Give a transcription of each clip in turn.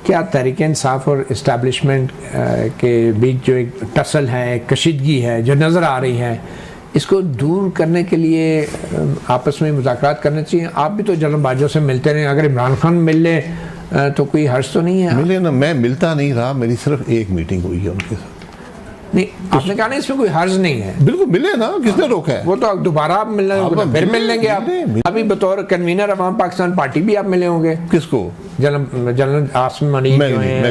क्या तहरीक इंसाफ और इस्टेब्लिशमेंट के बीच जो एक टसल है, कशीदगी है जो नज़र आ रही है, इसको दूर करने के लिए आपस में मुज़ाकरात करने चाहिए? आप भी तो जलमबाजों से मिलते रहे, अगर इमरान खान मिल ले तो कोई हर्ज तो नहीं है? मिले ना, मैं मिलता नहीं रहा, मेरी सिर्फ एक मीटिंग हुई है उनके साथ। नहीं, आपने कहा ना इसमें कोई हर्ज नहीं है। बिल्कुल मिले ना, किसने रोका है? वो तो दोबारा आप मिलना, फिर मिल लेंगे आप। अभी बतौर कन्वीनर अवाम पाकिस्तान पार्टी भी आप मिले होंगे। किसको? जनरल आसिम मलिक जो हैं,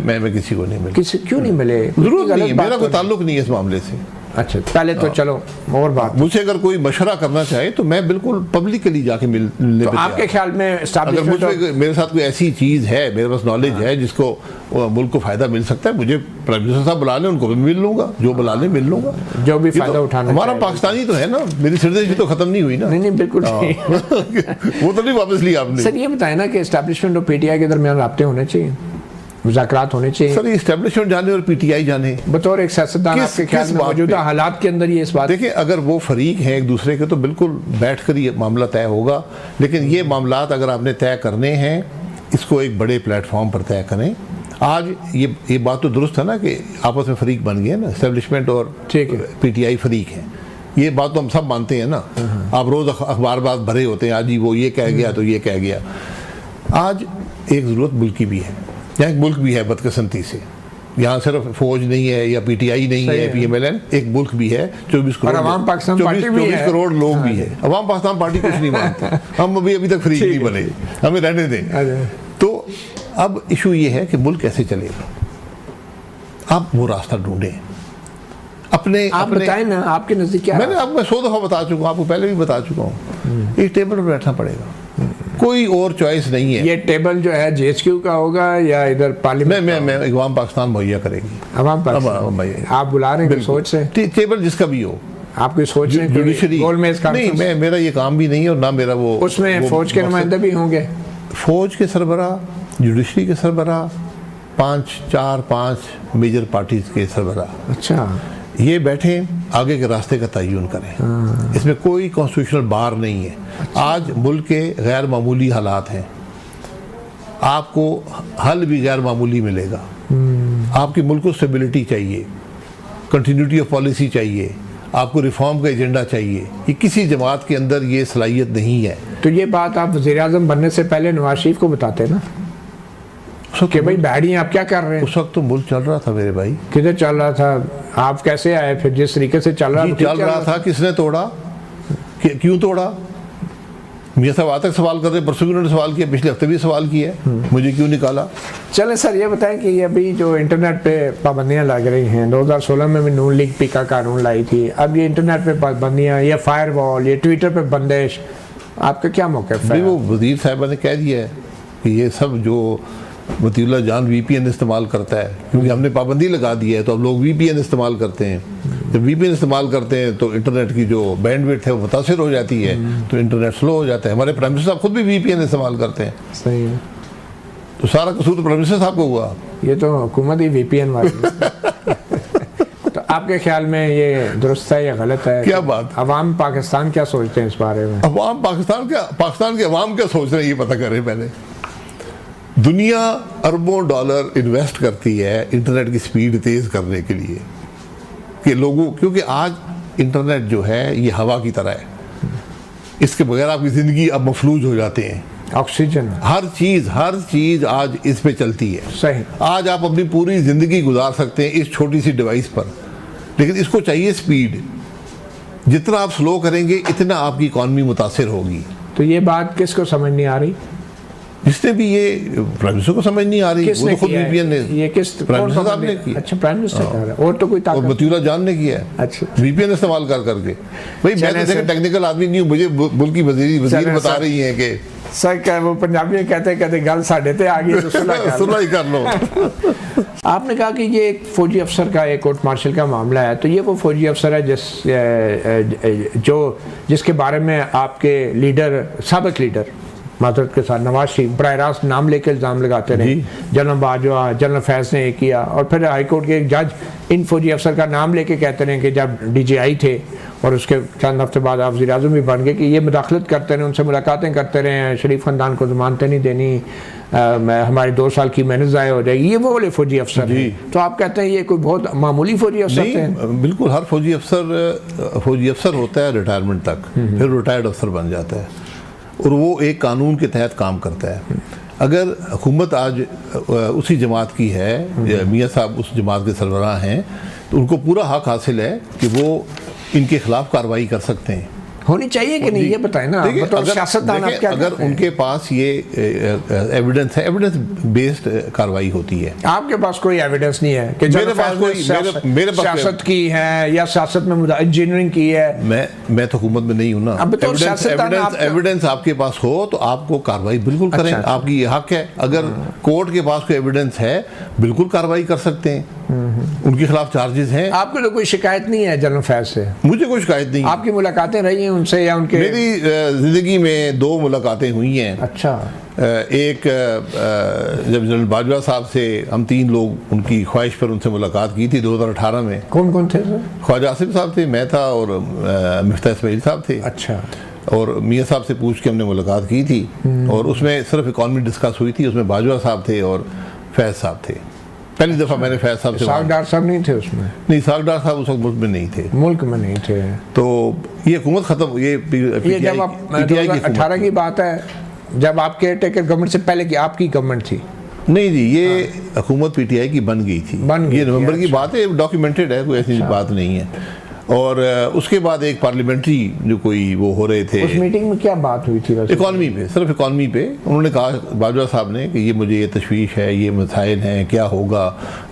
मैं किसी को नहीं मिला। क्यों नहीं मिले? जरूरत नहीं है, मेरा कोई ताल्लुक नहीं है इस मामले से। अच्छा, पहले तो चलो और बात, मुझे अगर कोई मशवरा करना चाहे तो मैं बिल्कुल पब्लिकली जाके मिलने। तो आपके ख्याल में अगर मुझे मेरे साथ कोई ऐसी चीज़ है, मेरे पास नॉलेज है जिसको मुल्क को फायदा मिल सकता है, मुझे प्राइम मिनिस्टर साहब बुला लें, उनको भी मिल लूंगा, जो बुला लें मिल लूंगा, जो भी फायदा उठाना। हमारा पाकिस्तानी तो है ना, मेरी सिटीजनशिप तो खत्म नहीं हुई ना। नहीं बिल्कुल वो तो नहीं वापस लिया आपने। सर ये बताए ना कि एस्टैब्लिशमेंट और पीटीआई के दरमियान राब्ते होने चाहिए, मुज़ाकरात होने चाहिए। सर एस्टेब्लिशमेंट जाने और पीटीआई जाने, बतौर एक सियासतदान आपके ख्याल में मौजूदा हालात के अंदर ये इस बात? देखिए, अगर वो फरीक हैं एक दूसरे के तो बिल्कुल बैठ कर ये मामला तय होगा, लेकिन ये मामलात अगर आपने तय करने हैं इसको एक बड़े प्लेटफॉर्म पर तय करें। आज ये बात तो दुरुस्त है ना कि आपस में फरीक बन गए ना, एस्टेब्लिशमेंट और पीटीआई फरीक हैं, ये बात तो हम सब मानते हैं ना। आप रोज़ अखबार बात भरे होते हैं, आज ही वो ये कह गया तो ये कह गया। आज एक ज़रूरत मुल्क की भी है, यहाँ एक मुल्क भी है बदकिस्मती से, यहाँ सिर्फ फौज नहीं है या पीटीआई नहीं है, पीएमएलएन, एक मुल्क भी है, 24 करोड़ अवाम पाकिस्तान पार्टी भी है, 24 करोड़ लोग भी है। अवाम पाकिस्तान पार्टी कुछ नहीं मानते, हम अभी तक फ्री नहीं बने, हमें रहने दें। तो अब इशू ये है कि मुल्क कैसे चलेगा, आप वो रास्ता ढूंढें अपने। आप बताएं ना, आपके नज़दीक क्या? मैंने आपको 100 दफ़ा बता चुका हूँ, आपको पहले भी बता चुका हूँ, एक टेबल पर बैठना पड़ेगा, कोई और चॉइस नहीं है। ये टेबल जो है जेएचक्यू का होगा या इधर पार्लियामेंट? मैं अवाम पाकिस्तान मुहैया करेगी। अवाम पाकिस्तान आप बुला रहे हैं सोच से? टेबल जिसका भी हो, आपकी सोच से जुडिशरी नहीं, मेरा ये काम भी नहीं है और ना मेरा वो। उसमें फौज के नुमाइंदे भी होंगे, फौज के सरबराह, जुडिशरी के सरबराह, 5 मेजर पार्टीज के सरबराह। अच्छा, ये बैठे आगे के रास्ते का तयन करें। इसमें कोई कॉन्स्टिट्यूशनल बार नहीं है। अच्छा। आज मुल्क के गैर मामूली हालात हैं, आपको हल भी गैर मामूली मिलेगा। आपकी मुल्क को स्टेबिलिटी चाहिए, कंटिन्यूटी ऑफ पॉलिसी चाहिए, आपको रिफॉर्म का एजेंडा चाहिए। ये किसी जमात के अंदर ये सलाहियत नहीं है। तो ये बात आप वज़ीर-ए-आज़म बनने से पहले नवाज शरीफ को बताते ना कि भाई बैडी आप क्या कर रहे हैं? उस वक्त तो मुल्क चल रहा था मेरे भाई। किधर चल रहा था? आप कैसे आए फिर? जिस तरीके से चल रहा था, किसने तोड़ा, क्यों तोड़ा? मियां साहब आज तक सवाल कर रहे हैं, परसों भी उन्होंने सवाल किया, पिछले हफ्ते भी सवाल किया है, मुझे क्यों निकाला? चले सर ये बताएं कि अभी जो इंटरनेट पे पाबंदियां लग रही हैं, 2016 में भी नून लीग पी का कानून लाई थी, अब ये इंटरनेट पे पाबंदियां, ये फायरवॉल, ये ट्विटर पे बंदिश, आपका क्या मौक़िफ़ है? वो वज़ीर साहब ने कह दिया है कि ये सब जो मतीउल्लाह जान वीपीएन इस्तेमाल करता है, क्योंकि हमने पाबंदी लगा दी है तो अब लोग वीपीएन इस्तेमाल करते हैं। जब वीपीएन इस्तेमाल करते हैं तो इंटरनेट की जो बैंडविड्थ है वो मुतासिर हो जाती है, तो इंटरनेट स्लो हो जाता है। हमारे प्राइम मिनिस्टर साहब खुद भी वीपीएन इस्तेमाल करते हैं। सही है, तो सारा कसूर तो प्राइम मिनिस्टर साहब को हुआ। ये तो हुकूमत ही वीपीएन वाली तो आपके ख्याल में ये दुरुस्त है या गलत है? क्या बात? अवाम पाकिस्तान क्या सोचते हैं इस बारे में? अवाम पाकिस्तान के अवाम क्या सोच रहे हैं ये पता करें पहले। दुनिया अरबों डॉलर इन्वेस्ट करती है इंटरनेट की स्पीड तेज़ करने के लिए कि लोगों, क्योंकि आज इंटरनेट जो है ये हवा की तरह है, इसके बगैर आपकी ज़िंदगी अब मफलूज हो जाते हैं। ऑक्सीजन, हर चीज़ आज इस पे चलती है। सही, आज आप अपनी पूरी ज़िंदगी गुजार सकते हैं इस छोटी सी डिवाइस पर, लेकिन इसको चाहिए स्पीड। जितना आप स्लो करेंगे इतना आपकी इकॉनमी मुतासिर होगी। तो ये बात किसको समझ नहीं आ रही? जिसने भी ये प्राइम मिनिस्टर को समझ नहीं आ रही, वो तो खुद वीपीएन ने, ये किस प्राइम मिनिस्टर साहब ने किया। अच्छा, प्राइम मिनिस्टर कर रहा है, और तो कोई ताकत? और मतीउल्लाह जान ने किया है। अच्छा, वीपीएन इस्तेमाल करके। भाई मैं तो टेक्निकल आदमी नहीं हूँ, मुझे मुल्क की वजीर बता रही है कि सर क्या वो पंजाबी कहते गल साढ़े ते आ गई तो सुलह ही कर लो। आपने कहा कि ये एक फौजी अफसर का, एक कोर्ट मार्शल का मामला है, तो ये वो फौजी अफसर है जिसके बारे में आपके लीडर, साबिक लीडर माजरत के साथ नवाज शरीफ बराह रास्त नाम लेकर इल्ज़ाम लगाते रहे, जनरल बाजवा, जनरल फैज़ ने ये किया, और फिर हाईकोर्ट के एक जज इन फौजी अफसर का नाम लेके कहते रहे कि जब DGI थे और उसके चंद हफ्ते बाद आप वज़ीर आज़म भी बन गए कि ये मुदाखलत करते रहे, उनसे मुलाकातें करते रहे, शरीफ ख़ानदान को ज़मानतें नहीं देनी, हमारे 2 साल की मेहनत ज़ाय हो जाएगी, ये वो वाले फौजी अफसर हैं। तो आप कहते हैं ये कोई बहुत मामूली फौजी अफसर थे? बिल्कुल, हर फौजी अफसर होता है रिटायरमेंट तक, फिर रिटायर्ड अफसर बन जाता है और वो एक कानून के तहत काम करता है। अगर हुकूमत आज उसी जमात की है, मियाँ साहब उस जमात के सरबराह हैं, तो उनको पूरा हक हासिल है कि वो इनके खिलाफ कार्रवाई कर सकते हैं। होनी चाहिए कि नहीं, ये बताएं ना। अगर उनके पास ये एविडेंस है, एविडेंस बेस्ड कार्रवाई होती है। आपके पास कोई एविडेंस नहीं है कि मेरे पास सियासत की है या सियासत में इंजीनियरिंग की है? मैं तो हुकूमत में नहीं हूं ना। एविडेंस आपके पास हो तो आपको कार्रवाई बिल्कुल करें, आपकी ये हक है। अगर कोर्ट के पास कोई एविडेंस है, बिल्कुल कार्रवाई कर सकते हैं, उनके खिलाफ चार्जेस हैं। आपको तो कोई शिकायत नहीं है जनरल फैज से? मुझे कोई शिकायत नहीं। आपकी मुलाकातें रही हैं उनसे या उनके? मेरी जिंदगी में 2 मुलाकातें हुई हैं। अच्छा। एक जब जनरल बाजवा साहब से हम 3 लोग उनकी ख्वाहिश पर उनसे मुलाकात की थी 2018 में। कौन कौन थे सर? ख्वाजा आसिफ साहब थे, मैं था और मिफ्ता इस्माइल साहब थे। अच्छा। और मियाँ साहब से पूछ के हमने मुलाकात की थी और उसमें सिर्फ इकॉनमी डिस्कस हुई थी। उसमें बाजवा साहब थे और फैज़ साहब थे। पहली दफ़ा मैंने फैज़ साहब से। सागडार साहब नहीं थे उसमें? नहीं, सागडार साहब उस वक्त मुल्क में नहीं थे। मुल्क में नहीं थे। तो ये हुकूमत ख़त्म, ये जब आप 2018 की बात है, जब आप केयर टेकर गवर्नमेंट से पहले की आपकी गवर्नमेंट थी? नहीं जी, ये हुकूमत PTI की बन गई थी। ये नवंबर की बात है, डॉक्यूमेंटेड है, कोई ऐसी बात नहीं है। और उसके बाद एक पार्लियामेंट्री जो कोई वो हो रहे थे। उस मीटिंग में क्या बात हुई थी? इकॉनमी पे, सिर्फ इकॉनमी पे उन्होंने कहा, बाजवा साहब ने, कि ये मुझे ये तशवीश है, ये मसाइल हैं, क्या होगा।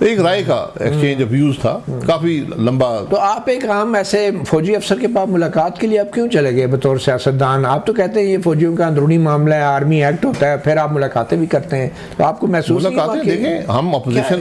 एक राय का एक्सचेंज ऑफ व्यूज था, काफ़ी लंबा। तो आप एक आम ऐसे फौजी अफसर के पास मुलाकात के लिए आप क्यों चले गए बतौर सियासतदान? आप तो कहते हैं ये फौजियों का अंदरूनी मामला है, आर्मी एक्ट होता है, फिर आप मुलाकातें भी करते हैं, तो आपको महसूस नहीं हुआ? देखें,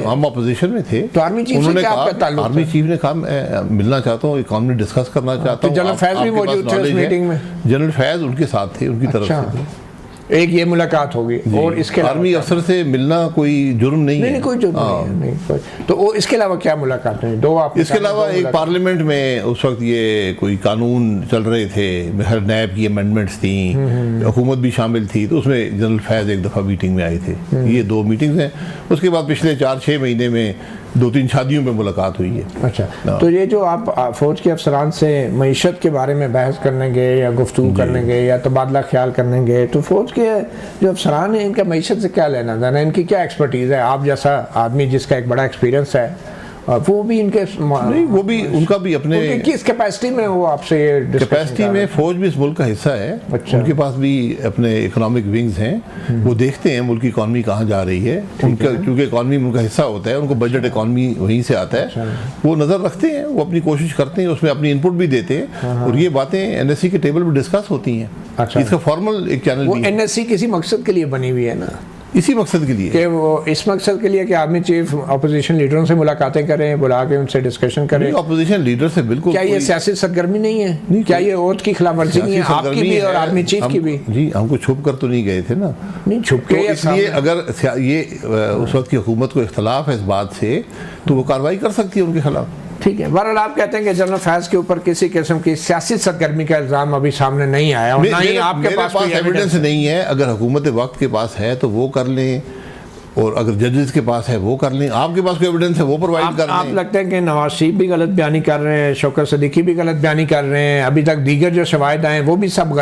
हम अपोजिशन में थे, तो आर्मी चीफ से क्या आपका ताल्लुक? आर्मी चीफ ने कहा मैं मिलना चाहता हूँ, इकॉनमी डिस्कस करना चाहता हूँ। जनरल फैज भी मौजूद थे उस मीटिंग में? जनरल फैज उनके साथ थे, उनकी तरफ से एक ये मुलाकात होगी। और इसके आर्मी अफसर से मिलना कोई जुर्म नहीं है। नहीं, कोई जुर्म नहीं है। तो वो इसके अलावा क्या मुलाकात है? 2 आप इसके अलावा एक पार्लियामेंट में उस वक्त ये कोई कानून चल रहे थे, हर नैब की अमेंडमेंट्स थी, हुकूमत भी शामिल थी, तो उसमें जनरल फैज एक दफ़ा मीटिंग में आए थे। ये 2 मीटिंग्स हैं। उसके बाद पिछले 4-6 महीने में 2-3 शादियों में मुलाकात हुई है। अच्छा। तो ये जो आप फौज के अफसरान से मईशत के बारे में बहस करने गए या गुफ्तगू करने गए या तबादला ख्याल करने गए, तो फौज के जो अफसरान हैं इनका मईशत से क्या लेना देना? इनकी क्या एक्सपर्टीज़ है? आप जैसा आदमी जिसका एक बड़ा एक्सपीरियंस है, वो भी इनके नहीं, वो भी उनका भी अपने किस कैपेसिटी में वो आपसे ये कैपेसिटी में, फौज भी इस मुल्क का हिस्सा है। अच्छा। उनके पास भी अपने इकोनॉमिक विंग्स हैं, वो देखते हैं मुल्क की इकॉनमी कहाँ जा रही है। उनका क्योंकि इकॉनमी उनका हिस्सा होता है, उनको बजट इकॉनमी वहीं से आता है। अच्छा। वो नज़र रखते हैं, वो अपनी कोशिश करते हैं, उसमें अपनी इनपुट भी देते हैं और ये बातें NSC के टेबल पर डिस्कस होती हैं। अच्छा। इसका फॉर्मल एक चैनल वो NSC किसी मकसद के लिए बनी हुई है ना? इसी मकसद के लिए कि वो इस मकसद के लिए कि आर्मी चीफ अपोजिशन लीडरों से मुलाकातें करें, बुला के उनसे डिस्कशन करें। अपोजिशन लीडर से बिल्कुल क्या ये सियासी सरगर्मी नहीं है? नहीं, क्या ये ओथ की खिलाफवर्जी नहीं है आपकी भी और आर्मी चीफ की भी? जी, हमको छुप कर तो नहीं गए थे ना। नहीं छुप के, इसलिए अगर ये उस वक्त की हुकूमत को इख्तलाफ है इस बात से, तो वो कार्रवाई कर सकती है उनके खिलाफ। ठीक है। बहरहाल आप कहते हैं कि जनरल फैज के ऊपर किसी किस्म की सियासी सरगर्मी का इल्ज़ाम अभी सामने नहीं आया और ना ही आपके पास कोई एविडेंस नहीं है। अगर हुकूमत वक्त के पास है तो वो कर लें, और अगर जजेस के पास है वो कर लें। आपके पास कोई एविडेंस है वो प्रोवाइड कर लें। आप लगता है कि नवाज शरीफ भी गलत बयानी कर रहे हैं, शौकत सदीकी भी गलत बयानी कर रहे हैं, अभी तक दीगर जो शवाहिद आए हैं वो भी सब